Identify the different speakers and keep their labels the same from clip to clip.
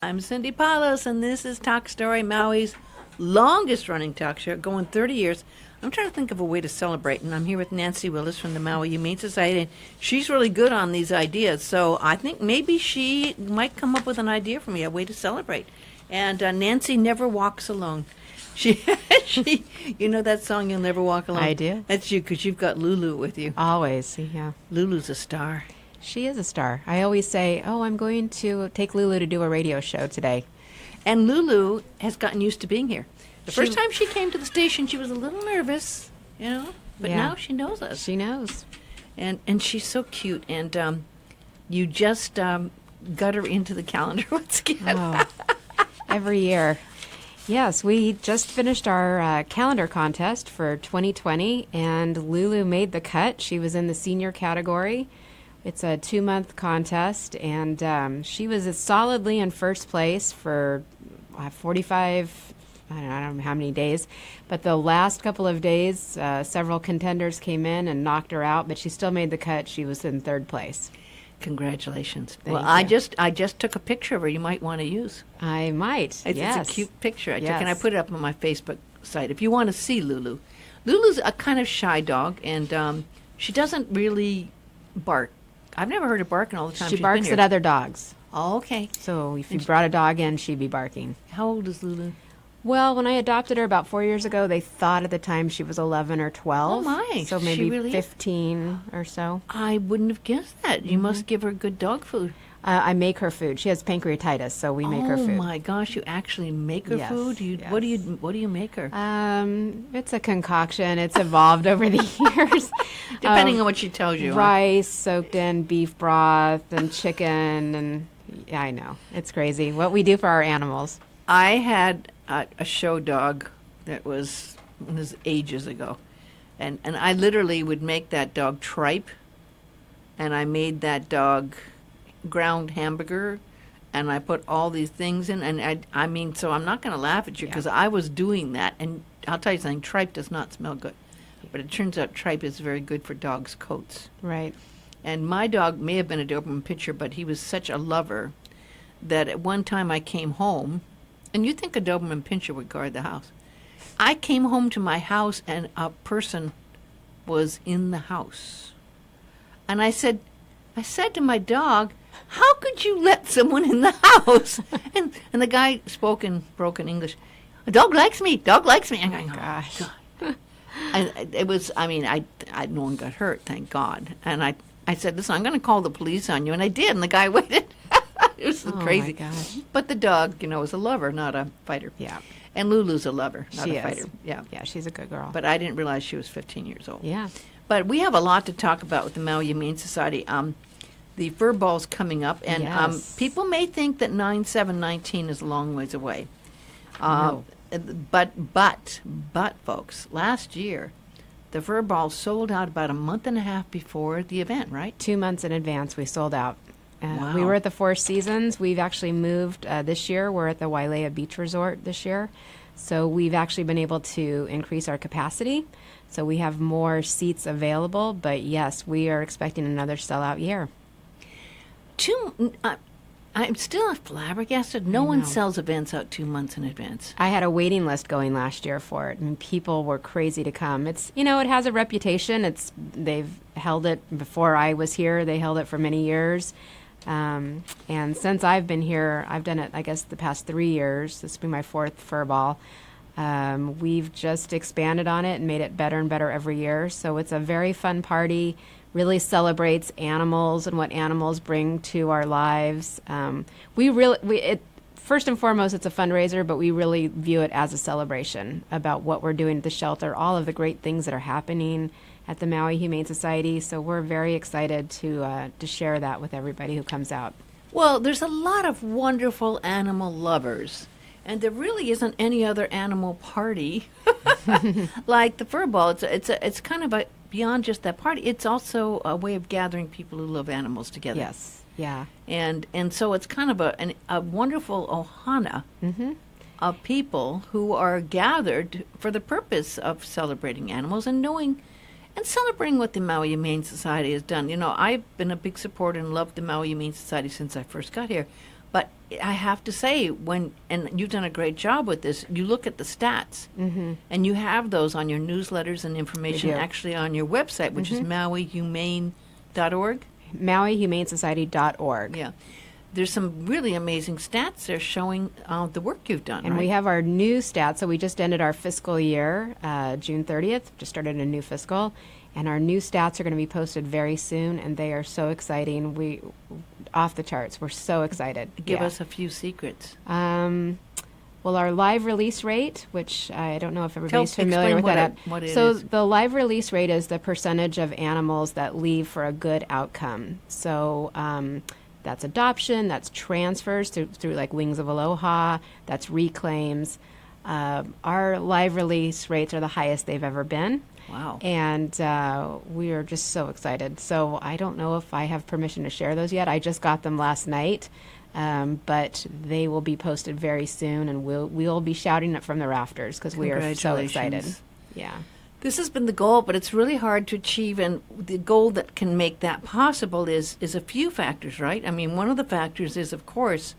Speaker 1: I'm Cindy Palos, and this is Talk Story, Maui's longest-running talk show, going 30 years. I'm trying to think of a way to celebrate, and I'm here with Nancy Willis from the Maui Humane Society, and she's really good on these ideas, so I think maybe she might come up with an idea for me, a way to celebrate. And Nancy never walks alone. She, you know that song, You'll Never Walk Alone?
Speaker 2: I do.
Speaker 1: That's you, because you've got Lulu with you.
Speaker 2: Always, yeah.
Speaker 1: Lulu's a star.
Speaker 2: She is a star. I always say, I'm going to take Lulu to do a radio show today.
Speaker 1: And Lulu has gotten used to being here. The first time she came to the station, she was a little nervous, but now she knows us.
Speaker 2: She knows.
Speaker 1: And she's so cute. And you just got her into the calendar once again.
Speaker 2: Oh, every year. Yes, we just finished our calendar contest for 2020, and Lulu made the cut. She was in the senior category. It's a 2-month contest, and she was solidly in first place for 45, I don't know how many days, but the last couple of days, several contenders came in and knocked her out, but she still made the cut. She was in third place.
Speaker 1: Congratulations.
Speaker 2: Thank
Speaker 1: you.
Speaker 2: you.
Speaker 1: I just took a picture of her you might want to use.
Speaker 2: I might, yes.
Speaker 1: It's a cute picture I took,
Speaker 2: Yes.
Speaker 1: and I put it up on my Facebook site if you want to see Lulu. Lulu's a kind of shy dog, and she doesn't really bark. I've never heard her barking all the time
Speaker 2: She
Speaker 1: she's
Speaker 2: barks
Speaker 1: been here.
Speaker 2: at other dogs.
Speaker 1: Oh, okay.
Speaker 2: So if you brought a dog in, she'd be barking.
Speaker 1: How old is Lulu?
Speaker 2: Well, when I adopted her about 4 years ago, they thought at the time she was 11 or 12.
Speaker 1: Oh, my.
Speaker 2: So
Speaker 1: She
Speaker 2: maybe
Speaker 1: really is?
Speaker 2: 15 or so.
Speaker 1: I wouldn't have guessed that. You must give her good dog food.
Speaker 2: I make her food. She has pancreatitis, so we make her food.
Speaker 1: Oh my gosh! You actually make her
Speaker 2: Yes,
Speaker 1: food.
Speaker 2: yes.
Speaker 1: What do you make her?
Speaker 2: It's a concoction. It's evolved over the years.
Speaker 1: Depending on what she tells you. Huh?
Speaker 2: Rice soaked in beef broth and chicken, and yeah, I know it's crazy what we do for our animals.
Speaker 1: I had a show dog that was ages ago, and I literally would make that dog tripe, and I made that dog ground hamburger, and I put all these things in, and I mean, so I'm not going to laugh at you because I was doing that, and I'll tell you something, tripe does not smell good, but it turns out tripe is very good for dogs' coats.
Speaker 2: Right.
Speaker 1: And my dog may have been a Doberman Pinscher, but he was such a lover that at one time I came home, and you'd think a Doberman Pinscher would guard the house. I came home to my house, and a person was in the house. And I said to my dog, how could you let someone in the house? And the guy spoke in broken English. A dog likes me. Dog likes me. I'm going,
Speaker 2: Gosh.
Speaker 1: God. And it was, I mean, no one got hurt, thank God. And I said, listen, I'm going to call the police on you. And I did. And the guy waited. It was crazy.
Speaker 2: My gosh.
Speaker 1: But the dog, is a lover, not a fighter.
Speaker 2: Yeah.
Speaker 1: And Lulu's a lover, not
Speaker 2: She
Speaker 1: a
Speaker 2: is.
Speaker 1: fighter. Yeah.
Speaker 2: Yeah, she's a good girl.
Speaker 1: But I didn't realize she was 15 years old.
Speaker 2: Yeah.
Speaker 1: But we have a lot to talk about with the Maui Humane Society. The fur ball's coming up, and
Speaker 2: Yes.
Speaker 1: people may think that 9/7/19 is a long ways away.
Speaker 2: No.
Speaker 1: But, folks, last year, the fur ball sold out about a month and a half before the event, right?
Speaker 2: 2 months in advance, we sold out.
Speaker 1: Wow.
Speaker 2: We were at the Four Seasons. We've actually moved this year. We're at the Wailea Beach Resort this year. So we've actually been able to increase our capacity. So we have more seats available. But yes, we are expecting another sellout year.
Speaker 1: I'm still flabbergasted. No one sells events out 2 months in advance.
Speaker 2: I had a waiting list going last year for it, and people were crazy to come. It's it has a reputation. They've held it before I was here. They held it for many years. And since I've been here, I've done it, I guess, the past 3 years. This will be my 4th fur ball. We've just expanded on it and made it better and better every year. So it's a very fun party, really celebrates animals and what animals bring to our lives. First and foremost, it's a fundraiser, but we really view it as a celebration about what we're doing at the shelter, all of the great things that are happening at the Maui Humane Society. So we're very excited to share that with everybody who comes out.
Speaker 1: Well, there's a lot of wonderful animal lovers, and there really isn't any other animal party like the fur ball. It's kind of beyond just that party. It's also a way of gathering people who love animals together.
Speaker 2: Yes, yeah.
Speaker 1: And so it's kind of a wonderful ohana of people who are gathered for the purpose of celebrating animals and knowing and celebrating what the Maui Humane Society has done. I've been a big supporter and loved the Maui Humane Society since I first got here. But I have to say, and you've done a great job with this, you look at the stats, and you have those on your newsletters and information actually on your website, which is mauihumane.org.
Speaker 2: MauiHumaneSociety.org.
Speaker 1: Yeah. There's some really amazing stats there showing the work you've done.
Speaker 2: And
Speaker 1: right?
Speaker 2: we have our new stats. So we just ended our fiscal year, June 30th, just started a new fiscal. And our new stats are going to be posted very soon, and they are so exciting. Off the charts. We're so excited.
Speaker 1: Give us a few secrets.
Speaker 2: Well, our live release rate, which I don't know if everybody's familiar with that.
Speaker 1: What it
Speaker 2: so
Speaker 1: is.
Speaker 2: the live release rate is the percentage of animals that leave for a good outcome. So that's adoption, that's transfers through like Wings of Aloha, that's reclaims. Our live release rates are the highest they've ever been.
Speaker 1: Wow.
Speaker 2: And we are just so excited. So I don't know if I have permission to share those yet. I just got them last night. But they will be posted very soon, and we'll be shouting it from the rafters because we are so excited. Yeah.
Speaker 1: This has been the goal, but it's really hard to achieve, and the goal that can make that possible is a few factors, right? I mean, one of the factors is, of course,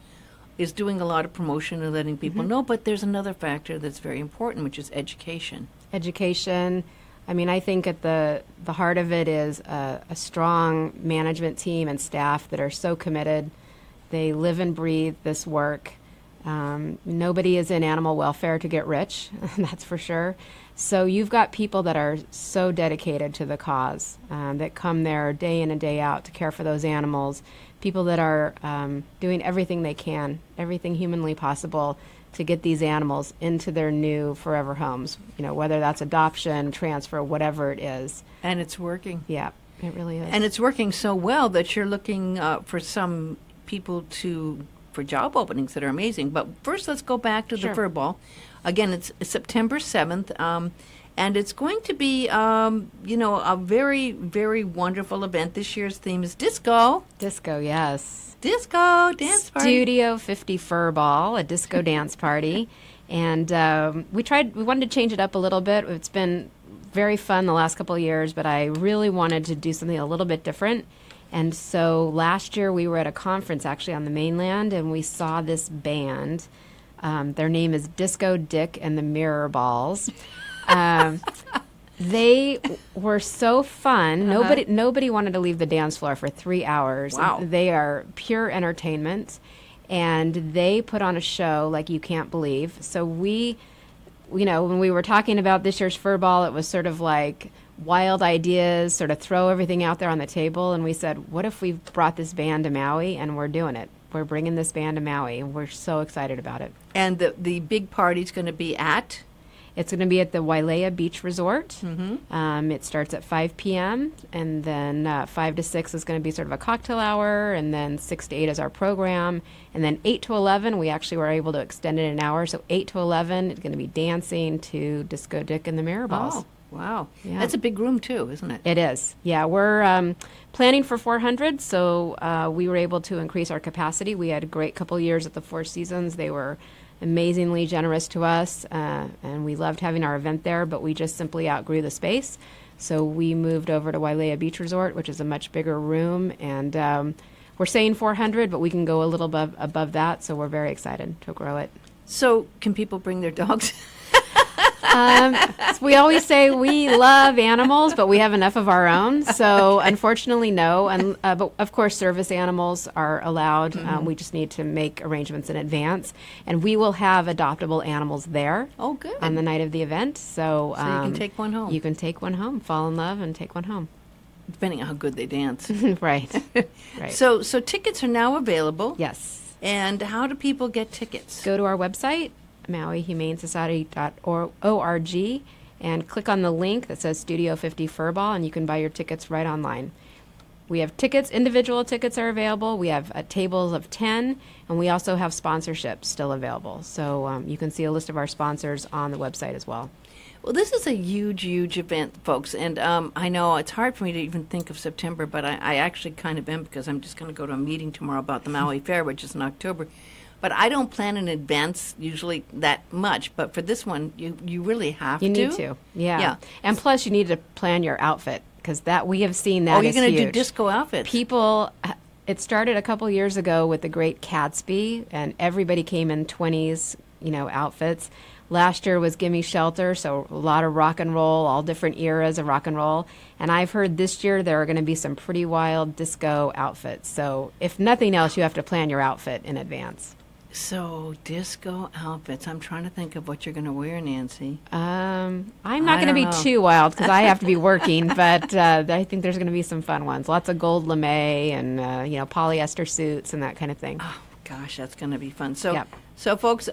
Speaker 1: is doing a lot of promotion and letting people know, but there's another factor that's very important, which is education.
Speaker 2: Education. I mean, I think at the heart of it is a strong management team and staff that are so committed. They live and breathe this work. Nobody is in animal welfare to get rich, that's for sure. So you've got people that are so dedicated to the cause, that come there day in and day out to care for those animals, people that are doing everything they can, everything humanly possible to get these animals into their new forever homes, whether that's adoption, transfer, whatever it is.
Speaker 1: And it's working.
Speaker 2: Yeah, it really is.
Speaker 1: And it's working so well that you're looking for some people for job openings that are amazing. But first, let's go back to the Fur Ball. Again, it's September 7th, and it's going to be, a very, very wonderful event. This year's theme is disco.
Speaker 2: Disco, yes.
Speaker 1: Disco dance party.
Speaker 2: Studio 50 Fur Ball, a disco dance party. And we wanted to change it up a little bit. It's been very fun the last couple of years, but I really wanted to do something a little bit different. And so last year we were at a conference actually on the mainland, and we saw this band. Their name is Disco Dick and the Mirror Balls. They were so fun. Nobody wanted to leave the dance floor for 3 hours.
Speaker 1: Wow.
Speaker 2: They are pure entertainment, and they put on a show like you can't believe. So when we were talking about this year's Fur Ball, it was sort of like wild ideas, sort of throw everything out there on the table, and we said, what if we brought this band to Maui? And we're doing it. We're bringing this band to Maui, and we're so excited about it.
Speaker 1: And the big party's going to be at?
Speaker 2: It's going to be at the Wailea Beach Resort. It starts at 5 p.m., and then 5 to 6 is going to be sort of a cocktail hour, and then 6 to 8 is our program. And then 8 to 11, we actually were able to extend it an hour. So 8 to 11, it's going to be dancing to Disco Dick and the Mirror Balls.
Speaker 1: Oh. Wow.
Speaker 2: Yeah.
Speaker 1: That's a big room, too, isn't it?
Speaker 2: It is. Yeah, we're planning for 400, so we were able to increase our capacity. We had a great couple years at the Four Seasons. They were amazingly generous to us, and we loved having our event there, but we just simply outgrew the space. So we moved over to Wailea Beach Resort, which is a much bigger room, and we're saying 400, but we can go a little above that, so we're very excited to grow it.
Speaker 1: So can people bring their dogs?
Speaker 2: We always say we love animals, but we have enough of our own. So unfortunately, no. And but of course, service animals are allowed. We just need to make arrangements in advance, and we will have adoptable animals there.
Speaker 1: Oh, good.
Speaker 2: On the night of the event, so
Speaker 1: you can take one home.
Speaker 2: You can take one home, fall in love, and take one home.
Speaker 1: Depending on how good they dance.
Speaker 2: Right. Right.
Speaker 1: So tickets are now available.
Speaker 2: Yes.
Speaker 1: And how do people get tickets?
Speaker 2: Go to our website, MauiHumaneSociety.org, and click on the link that says Studio 50 Fur Ball, and you can buy your tickets right online. We have tickets, individual tickets are available. We have tables of 10, and we also have sponsorships still available. So you can see a list of our sponsors on the website as well.
Speaker 1: Well, this is a huge, huge event, folks. And I know it's hard for me to even think of September, but I actually kind of am, because I'm just going to go to a meeting tomorrow about the Maui Fair, which is in October. But I don't plan in advance usually that much. But for this one, you really have to.
Speaker 2: You need to, yeah. And plus, you need to plan your outfit, because we have seen that.
Speaker 1: Oh, you're
Speaker 2: going to
Speaker 1: do disco outfits.
Speaker 2: People, It started a couple years ago with the Great Gatsby, and everybody came in 20s, outfits. Last year was Gimme Shelter, so a lot of rock and roll, all different eras of rock and roll. And I've heard this year there are going to be some pretty wild disco outfits. So if nothing else, you have to plan your outfit in advance.
Speaker 1: So disco outfits. I'm trying to think of what you're going to wear, Nancy.
Speaker 2: I'm not going to be too wild because I have to be working, but I think there's going to be some fun ones. Lots of gold lame and polyester suits and that kind of thing.
Speaker 1: Oh gosh, that's going to be fun. So,
Speaker 2: Yep.
Speaker 1: so folks,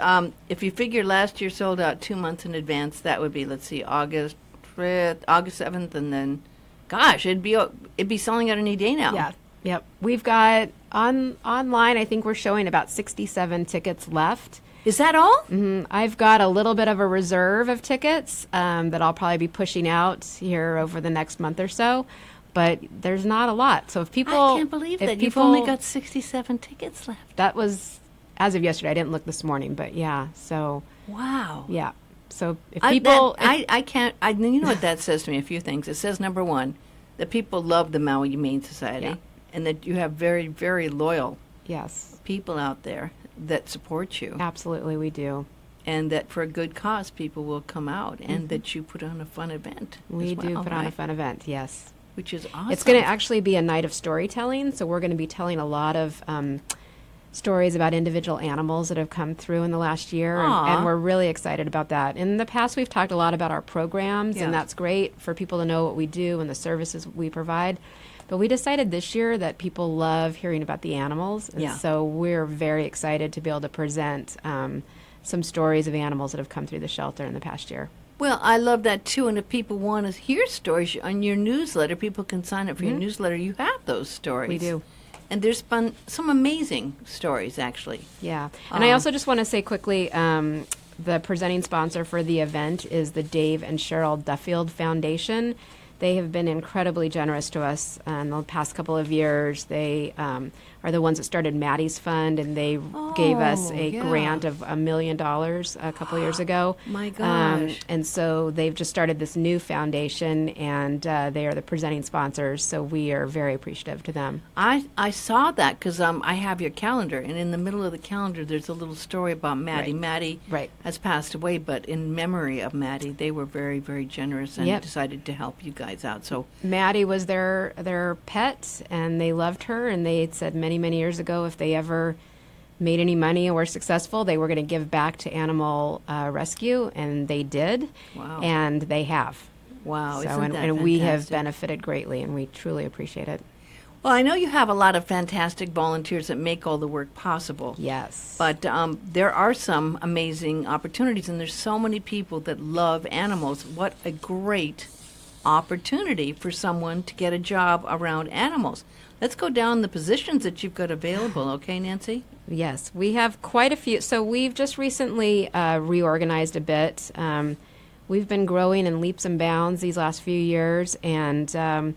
Speaker 1: if you figure last year sold out 2 months in advance, that would be August 5th, August 7th, and then, gosh, it'd be selling out any day now.
Speaker 2: Yeah. Yep. We've got online, I think we're showing about 67 tickets left.
Speaker 1: Is that all?
Speaker 2: I've got a little bit of a reserve of tickets that I'll probably be pushing out here over the next month or so, but there's not a lot. So if people...
Speaker 1: I can't believe that. You've only got 67 tickets left.
Speaker 2: That was as of yesterday. I didn't look this morning, but yeah, so...
Speaker 1: Wow.
Speaker 2: Yeah. So if people...
Speaker 1: I can't... you know what that says to me? A few things. It says, number one, that people love the Maui Humane Society.
Speaker 2: Yeah.
Speaker 1: And that you have very, very loyal
Speaker 2: Yes.
Speaker 1: people out there that support you.
Speaker 2: Absolutely, we do.
Speaker 1: And that for a good cause, people will come out. And that you put on a fun event.
Speaker 2: We
Speaker 1: as
Speaker 2: do
Speaker 1: well,
Speaker 2: put on a
Speaker 1: right?
Speaker 2: fun event, yes.
Speaker 1: Which is awesome.
Speaker 2: It's going to actually be a night of storytelling, so we're going to be telling a lot of stories about individual animals that have come through in the last year, and we're really excited about that. In the past, we've talked a lot about our programs,
Speaker 1: Yeah.
Speaker 2: and that's great for people to know what we do and the services we provide. But we decided this year that people love hearing about the animals, and
Speaker 1: Yeah.
Speaker 2: so we're very excited to be able to present some stories of animals that have come through the shelter in the past year.
Speaker 1: Well, I love that too. And if people want to hear stories on your newsletter, people can sign up for your newsletter. You have those stories.
Speaker 2: We do.
Speaker 1: And there's been some amazing stories, actually.
Speaker 2: Yeah. And I also just want to say quickly, the presenting sponsor for the event is the Dave and Cheryl Duffield Foundation. They have been incredibly generous to us in the past couple of years. They are the ones that started Maddie's Fund, and they gave us a grant of $1 million a couple years ago.
Speaker 1: My gosh.
Speaker 2: And so they've just started this new foundation, and they are the presenting sponsors, so we are very appreciative to them.
Speaker 1: I saw that because I have your calendar, and in the middle of the calendar, there's a little story about Maddie.
Speaker 2: Right.
Speaker 1: Maddie
Speaker 2: Right.
Speaker 1: has passed away, but in memory of Maddie, they were very, very generous and
Speaker 2: Yep.
Speaker 1: decided to help you guys out. So
Speaker 2: Maddie was their pet, and they loved her, and they had said many years ago if they ever made any money or were successful, they were going to give back to animal rescue, and they did.
Speaker 1: Wow.
Speaker 2: And they have.
Speaker 1: wow,
Speaker 2: So,
Speaker 1: isn't that
Speaker 2: and we have
Speaker 1: fantastic?
Speaker 2: benefited greatly, and we truly appreciate it.
Speaker 1: Well, I know you have a lot of fantastic volunteers that make all the work possible.
Speaker 2: Yes.
Speaker 1: But there are some amazing opportunities, and there's so many people that love animals. What a great opportunity for someone to get a job around animals. Let's go down the positions that you've got available, okay, Nancy?
Speaker 2: Yes, we have quite a few. So we've just recently reorganized a bit. We've been growing in leaps and bounds these last few years, and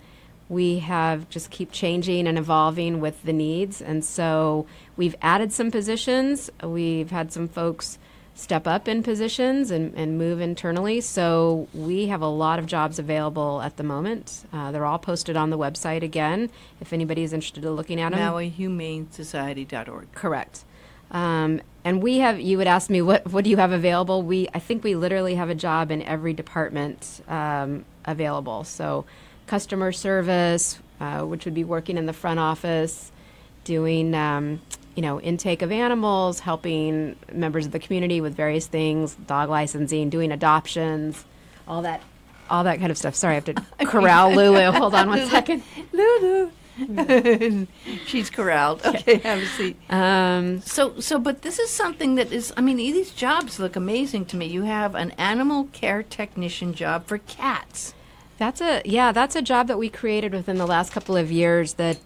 Speaker 2: we have just keep changing and evolving with the needs. And so we've added some positions. We've had some folks step up in positions and move internally. So we have a lot of jobs available at the moment. They're all posted on the website again, if anybody's interested in looking at them.
Speaker 1: MauiHumaneSociety.org.
Speaker 2: Correct. And we have, you would ask me, what do you have available? I think we literally have a job in every department available. So customer service, which would be working in the front office, doing intake of animals, helping members of the community with various things, dog licensing, doing adoptions, all that kind of stuff. Sorry, I have to corral Lulu. Hold on one second.
Speaker 1: Lulu. She's corralled. Okay, have a seat. But this is something that is, these jobs look amazing to me. You have an animal care technician job for cats.
Speaker 2: That's a job that we created within the last couple of years that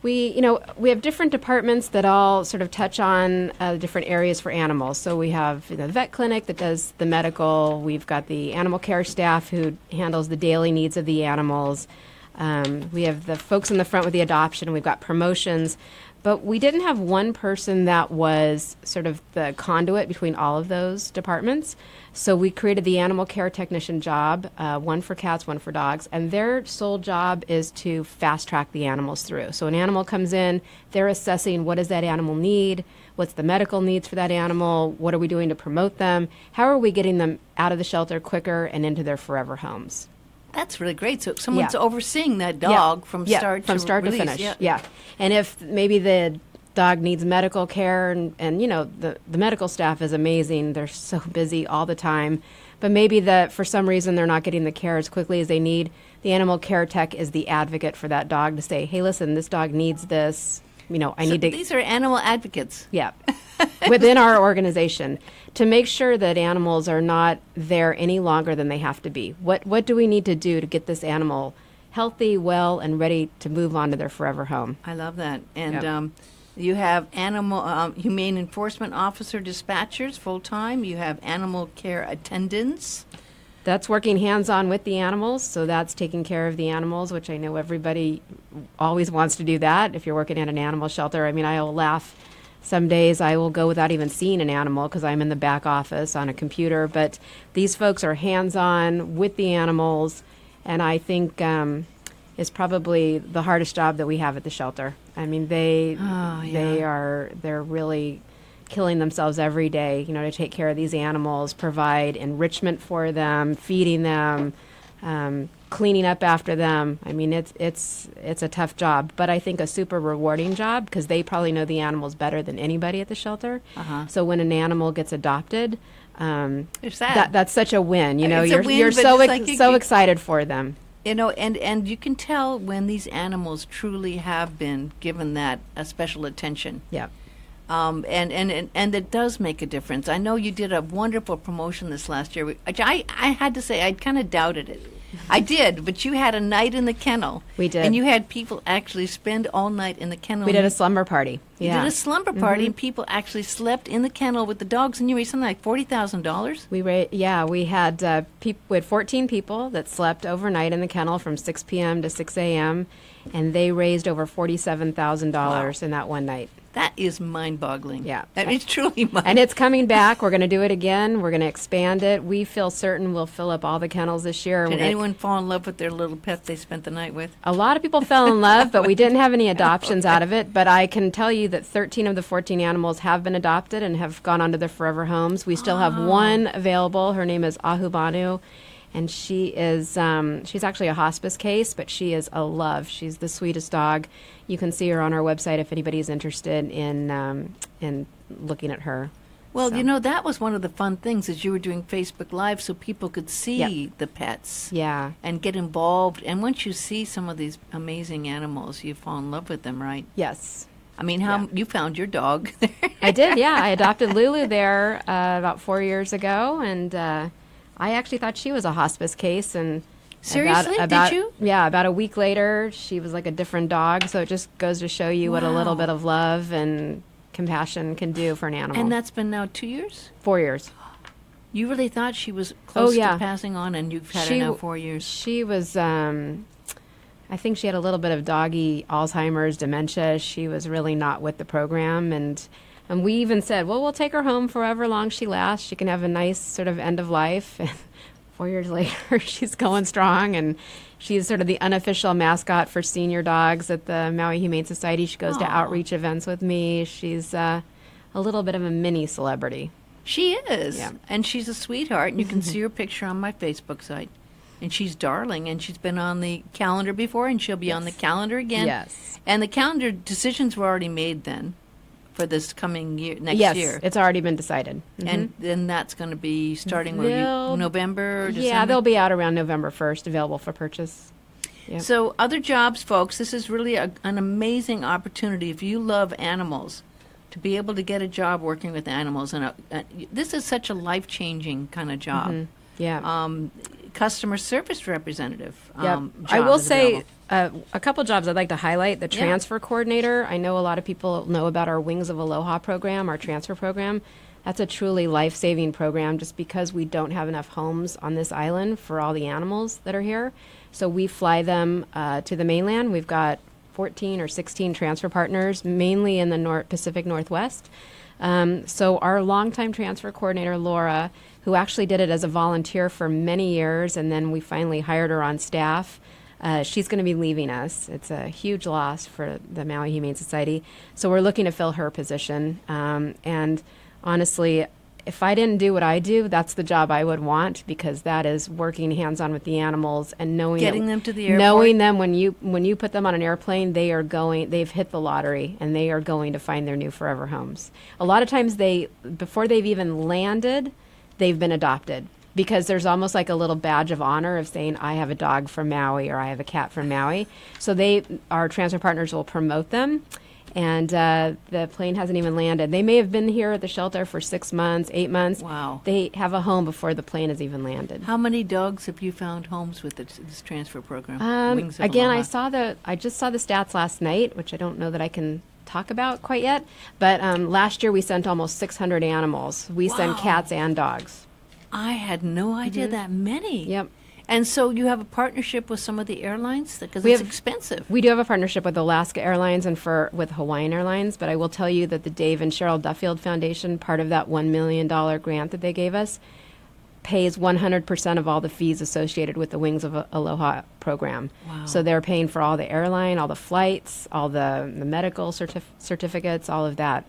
Speaker 2: we have different departments that all sort of touch on different areas for animals. So we have the vet clinic that does the medical. We've got the animal care staff who handles the daily needs of the animals. We have the folks in the front with the adoption. We've got promotions. But we didn't have one person that was sort of the conduit between all of those departments. So we created the animal care technician job, one for cats, one for dogs, and their sole job is to fast track the animals through. So an animal comes in, they're assessing what does that animal need, what's the medical needs for that animal, what are we doing to promote them, how are we getting them out of the shelter quicker and into their forever homes.
Speaker 1: That's really great. So someone's overseeing that dog from start to
Speaker 2: finish.
Speaker 1: Yeah.
Speaker 2: Yeah. And if maybe the dog needs medical care and you know, the medical staff is amazing. They're so busy all the time. But maybe that for some reason they're not getting the care as quickly as they need. The animal care tech is the advocate for that dog to say, hey, listen, this dog needs this. You know, I need to.
Speaker 1: These are animal advocates.
Speaker 2: Yeah. Within our organization to make sure that animals are not there any longer than they have to be. What do we need to do to get this animal healthy, well, and ready to move on to their forever home?
Speaker 1: I love that. And you have animal humane enforcement officer dispatchers full-time. You have animal care attendants.
Speaker 2: That's working hands-on with the animals, so that's taking care of the animals, which I know everybody always wants to do that if you're working at an animal shelter. I mean, I will laugh. Some days I will go without even seeing an animal because I'm in the back office on a computer, but these folks are hands-on with the animals, and I think is probably the hardest job that we have at the shelter. I mean, they're really killing themselves every day, you know, to take care of these animals, provide enrichment for them, feeding them, cleaning up after them. I mean, it's a tough job, but I think a super rewarding job because they probably know the animals better than anybody at the shelter. So when an animal gets adopted, that's such a win. You know, you're so excited for them.
Speaker 1: You know, and you can tell when these animals truly have been given that special attention.
Speaker 2: Yeah.
Speaker 1: And it does make a difference. I know you did a wonderful promotion this last year, which I had to say, I kind of doubted it. I did, but you had a night in the kennel.
Speaker 2: We did.
Speaker 1: And you had people actually spend all night in the kennel.
Speaker 2: We did a slumber party.
Speaker 1: You did a slumber party, and people actually slept in the kennel with the dogs, and you raised something like $40,000?
Speaker 2: We had we had 14 people that slept overnight in the kennel from 6 p.m. to 6 a.m., and they raised over $47,000 in that one night.
Speaker 1: That is mind-boggling.
Speaker 2: Yeah.
Speaker 1: I mean, it's truly mind-boggling.
Speaker 2: And it's coming back. We're going to do it again. We're going to expand it. We feel certain we'll fill up all the kennels this year.
Speaker 1: Did anyone fall in love with their little pet they spent the night with?
Speaker 2: A lot of people fell in love, but we didn't have any adoptions out of it. But I can tell you that 13 of the 14 animals have been adopted and have gone on to their forever homes. We still have one available. Her name is Ahubanu. And she is, she's actually a hospice case, but she is a love. She's the sweetest dog. You can see her on our website if anybody's interested in looking at her.
Speaker 1: Well, you know, that was one of the fun things is you were doing Facebook Live so people could see the pets.
Speaker 2: Yeah.
Speaker 1: And get involved. And once you see some of these amazing animals, you fall in love with them, right?
Speaker 2: Yes.
Speaker 1: I mean, you found your dog there.
Speaker 2: I did, yeah. I adopted Lulu there about 4 years ago, and I actually thought she was a hospice case, and
Speaker 1: seriously, did you?
Speaker 2: Yeah, about a week later, she was like a different dog. So it just goes to show you what a little bit of love and compassion can do for an animal.
Speaker 1: And that's been now 2 years?
Speaker 2: 4 years.
Speaker 1: You really thought she was close to passing on, and you've had her now 4 years.
Speaker 2: She was, I think she had a little bit of doggy Alzheimer's, dementia. She was really not with the program, and we even said, well, we'll take her home for however long she lasts. She can have a nice sort of end of life. And 4 years later, she's going strong, and she's sort of the unofficial mascot for senior dogs at the Maui Humane Society. She goes to outreach events with me. She's a little bit of a mini celebrity.
Speaker 1: She is. Yeah. And she's a sweetheart, and you can see her picture on my Facebook site. And she's darling, and she's been on the calendar before, and she'll be on the calendar again.
Speaker 2: Yes.
Speaker 1: And the calendar decisions were already made then for this coming year, next year.
Speaker 2: Yes, it's already been decided. Mm-hmm.
Speaker 1: And then that's going to be starting November or December?
Speaker 2: Yeah, they'll be out around November 1st, available for purchase. Yep.
Speaker 1: So other jobs, folks, this is really an amazing opportunity if you love animals to be able to get a job working with animals. And this is such a life-changing kind of job.
Speaker 2: Mm-hmm. Yeah.
Speaker 1: Customer service representative.
Speaker 2: I will say a couple jobs I'd like to highlight. The transfer coordinator. I know a lot of people know about our Wings of Aloha program, our transfer program. That's a truly life-saving program just because we don't have enough homes on this island for all the animals that are here. So we fly them to the mainland. We've got 14 or 16 transfer partners, mainly in the Pacific Northwest. So our longtime transfer coordinator, Laura, who actually did it as a volunteer for many years, and then we finally hired her on staff, she's going to be leaving us. It's a huge loss for the Maui Humane Society. So we're looking to fill her position. And honestly, if I didn't do what I do, that's the job I would want, because that is working hands-on with the animals and
Speaker 1: getting them to the airport.
Speaker 2: Knowing them when you put them on an airplane, they've hit the lottery and they are going to find their new forever homes. A lot of times before they've even landed, they've been adopted, because there's almost like a little badge of honor of saying, I have a dog from Maui or I have a cat from Maui. So our transfer partners will promote them. And the plane hasn't even landed. They may have been here at the shelter for 6 months, 8 months.
Speaker 1: Wow.
Speaker 2: They have a home before the plane has even landed.
Speaker 1: How many dogs have you found homes with this transfer program?
Speaker 2: Again, I just saw the stats last night, which I don't know that I can talk about quite yet. But last year we sent almost 600 animals. We send cats and dogs.
Speaker 1: I had no idea that many.
Speaker 2: Yep.
Speaker 1: And so you have a partnership with some of the airlines, because it's expensive.
Speaker 2: We do have a partnership with Alaska Airlines and with Hawaiian Airlines, but I will tell you that the Dave and Cheryl Duffield Foundation, part of that $1 million grant that they gave us, pays 100% of all the fees associated with the Wings of Aloha program.
Speaker 1: Wow.
Speaker 2: So they're paying for all the airline, all the flights, all the medical certificates, all of that.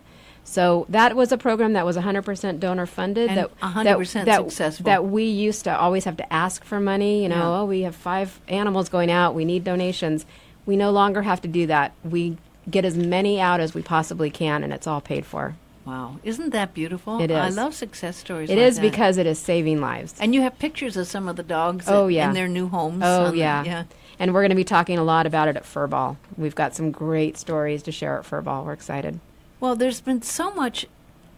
Speaker 2: So that was a program that was 100% donor funded.
Speaker 1: And 100% successful.
Speaker 2: That we used to always have to ask for money. We have 5 animals going out. We need donations. We no longer have to do that. We get as many out as we possibly can, and it's all paid for.
Speaker 1: Wow. Isn't that beautiful?
Speaker 2: It is.
Speaker 1: I love success stories
Speaker 2: It
Speaker 1: like
Speaker 2: is
Speaker 1: that.
Speaker 2: because it is saving lives.
Speaker 1: And you have pictures of some of the dogs in their new homes.
Speaker 2: Yeah. And we're going to be talking a lot about it at Furball. We've got some great stories to share at Furball. We're excited.
Speaker 1: Well, there's been so much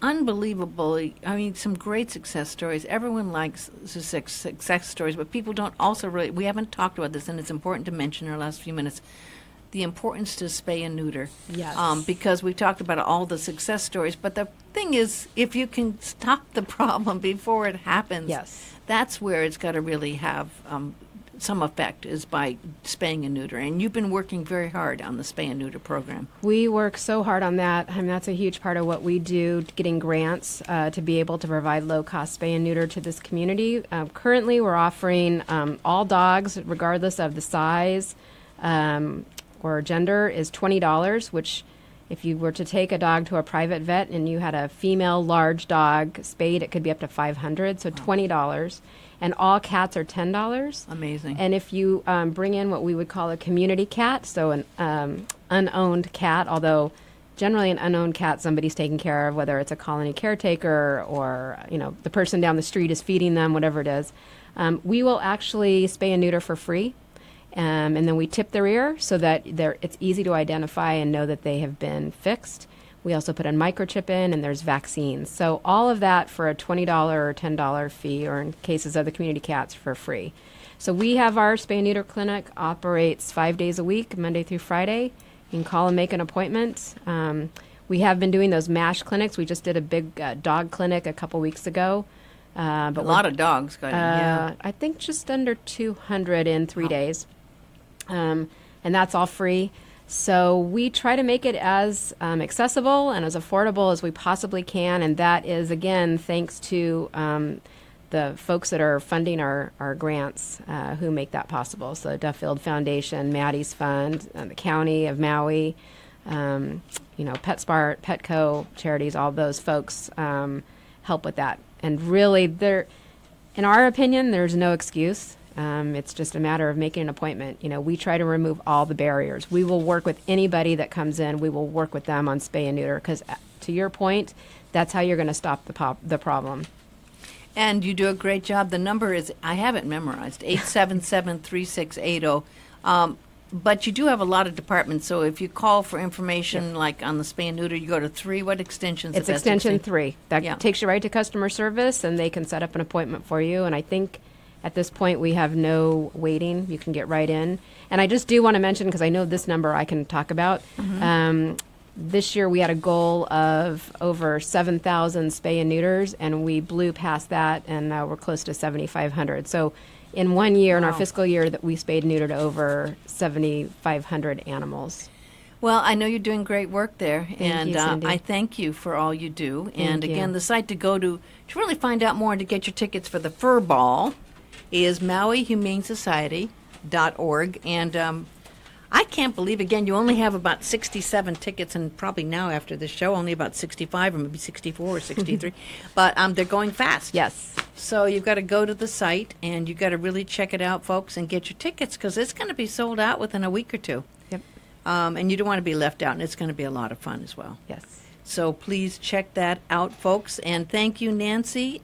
Speaker 1: some great success stories. Everyone likes success stories, but people don't we haven't talked about this, and it's important to mention in our last few minutes, the importance to spay and neuter.
Speaker 2: Yes.
Speaker 1: Because we've talked about all the success stories, but the thing is, if you can stop the problem before it happens, that's where it's got to really have some effect, is by spaying and neutering. And you've been working very hard on the spay and neuter program.
Speaker 2: We work so hard on that. That's a huge part of what we do, getting grants to be able to provide low-cost spay and neuter to this community. Currently, we're offering all dogs, regardless of the size or gender, is $20, which if you were to take a dog to a private vet and you had a female large dog spayed, it could be up to $500, so $20. And all cats are $10.
Speaker 1: Amazing.
Speaker 2: And if you bring in what we would call a community cat, so an unowned cat, although generally an unowned cat somebody's taking care of, whether it's a colony caretaker or the person down the street is feeding them, whatever it is, we will actually spay and neuter for free. And then we tip their ear so that it's easy to identify and know that they have been fixed. We also put a microchip in, and there's vaccines. So all of that for a $20 or $10 fee, or in cases of the community cats, for free. So we have our spay and neuter clinic, operates 5 days a week, Monday through Friday. You can call and make an appointment. We have been doing those MASH clinics. We just did a big dog clinic a couple weeks ago.
Speaker 1: But a lot of dogs got in,
Speaker 2: I think just under 200 in 3 days. And that's all free. So we try to make it as accessible and as affordable as we possibly can, and that is, again, thanks to the folks that are funding our grants who make that possible. So Duffield Foundation, Maddie's Fund, the County of Maui, PetSmart, Petco, charities, all those folks help with that. And really, in our opinion, there's no excuse. It's just a matter of making an appointment. We try to remove all the barriers. We will work with anybody that comes in. We will work with them on spay and neuter, because to your point, that's how you're going to stop the problem.
Speaker 1: And you do a great job. The number is, I have it memorized, 877-3680. But you do have a lot of departments, so if you call for information like on the spay and neuter, you go to 3. What extension is
Speaker 2: It's extension 3. That takes you right to customer service, and they can set up an appointment for you. And I think at this point we have no waiting. You can get right in. And I just do want to mention, because I know this number I can talk about, this year we had a goal of over 7,000 spay and neuters, and we blew past that, and we're close to 7,500. So in 1 year, in our fiscal year, that we spayed and neutered over 7,500 animals.
Speaker 1: Well, I know you're doing great work there,
Speaker 2: Thank you, Cindy.
Speaker 1: I thank you for all you do. And
Speaker 2: you.
Speaker 1: again, the site to go to really find out more and to get your tickets for the Fur Ball is Maui Humane Society.org. And I can't believe, again, you only have about 67 tickets, and probably now after the show, only about 65 or maybe 64 or 63. But they're going fast.
Speaker 2: Yes.
Speaker 1: So you've got to go to the site, and you've got to really check it out, folks, and get your tickets, because it's going to be sold out within a week or two.
Speaker 2: Yep.
Speaker 1: And you don't want to be left out, and it's going to be a lot of fun as well.
Speaker 2: Yes.
Speaker 1: So please check that out, folks. And thank you, Nancy.